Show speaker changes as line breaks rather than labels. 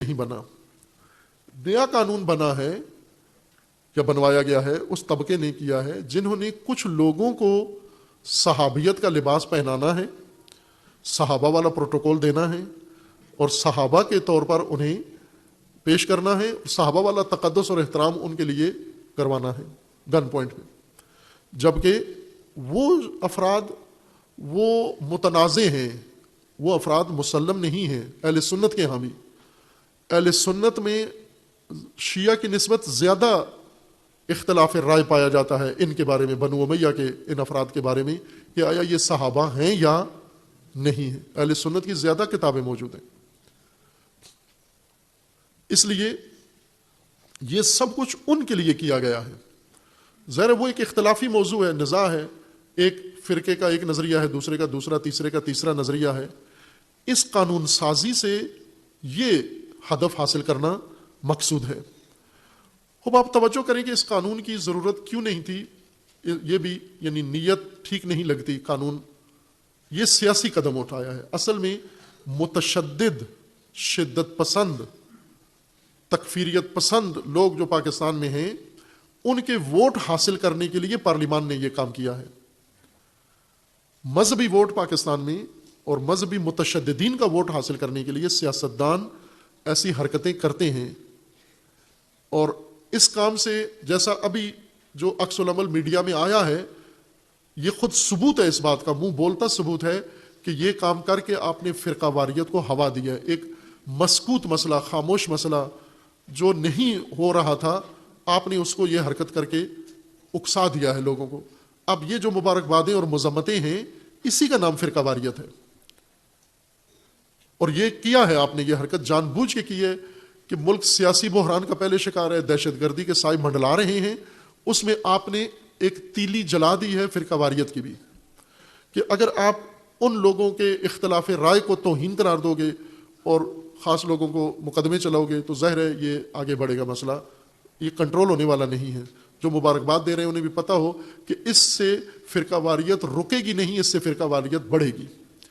نہیں بنا، نیا قانون بنا ہے یا بنوایا گیا ہے اس طبقے نے کیا ہے جنہوں نے کچھ لوگوں کو صحابیت کا لباس پہنانا ہے، صحابہ والا پروٹوکول دینا ہے اور صحابہ کے طور پر انہیں پیش کرنا ہے، صحابہ والا تقدس اور احترام ان کے لیے کروانا ہے گن پوائنٹ پہ، جبکہ وہ افراد وہ متنازع ہیں، وہ افراد مسلم نہیں ہیں اہل سنت کے حامی۔ اہل سنت میں شیعہ کی نسبت زیادہ اختلاف رائے پایا جاتا ہے ان کے بارے میں، بنو امیہ کے ان افراد کے بارے میں کہ آیا یہ صحابہ ہیں یا نہیں ہیں۔ اہل سنت کی زیادہ کتابیں موجود ہیں، اس لیے یہ سب کچھ ان کے لیے کیا گیا ہے۔ ظاہر وہ ایک اختلافی موضوع ہے، نزاع ہے، ایک فرقے کا ایک نظریہ ہے، دوسرے کا دوسرا، تیسرے کا تیسرا نظریہ ہے۔ اس قانون سازی سے یہ ہدف حاصل کرنا مقصود ہے۔ اب آپ توجہ کریں کہ اس قانون کی ضرورت کیوں نہیں تھی، یہ بھی یعنی نیت ٹھیک نہیں لگتی۔ قانون یہ سیاسی قدم اٹھایا ہے، اصل میں متشدد، شدت پسند، تکفیریت پسند لوگ جو پاکستان میں ہیں ان کے ووٹ حاصل کرنے کے لیے پارلیمان نے یہ کام کیا ہے۔ مذہبی ووٹ پاکستان میں اور مذہبی متشددین کا ووٹ حاصل کرنے کے لیے سیاستدان ایسی حرکتیں کرتے ہیں، اور اس کام سے جیسا ابھی جو عکس العمل میڈیا میں آیا ہے یہ خود ثبوت ہے اس بات کا، منہ بولتا ثبوت ہے کہ یہ کام کر کے آپ نے فرقہ واریت کو ہوا دیا ہے۔ ایک مسکوت مسئلہ، خاموش مسئلہ جو نہیں ہو رہا تھا، آپ نے اس کو یہ حرکت کر کے اکسا دیا ہے لوگوں کو۔ اب یہ جو مبارکبادیں اور مذمتیں ہیں اسی کا نام فرقہ واریت ہے، اور یہ کیا ہے آپ نے، یہ حرکت جان بوجھ کے کی ہے کہ ملک سیاسی بحران کا پہلے شکار ہے، دہشت گردی کے سائے منڈلا رہے ہیں، اس میں آپ نے ایک تیلی جلا دی ہے فرقہ واریت کی بھی، کہ اگر آپ ان لوگوں کے اختلاف رائے کو توہین قرار دو گے اور خاص لوگوں کو مقدمے چلاؤ گے تو ظاہر ہے یہ آگے بڑھے گا مسئلہ، یہ کنٹرول ہونے والا نہیں ہے۔ جو مبارکباد دے رہے ہیں انہیں بھی پتہ ہو کہ اس سے فرقہ واریت رکے گی نہیں، اس سے فرقہ واریت بڑھے گی۔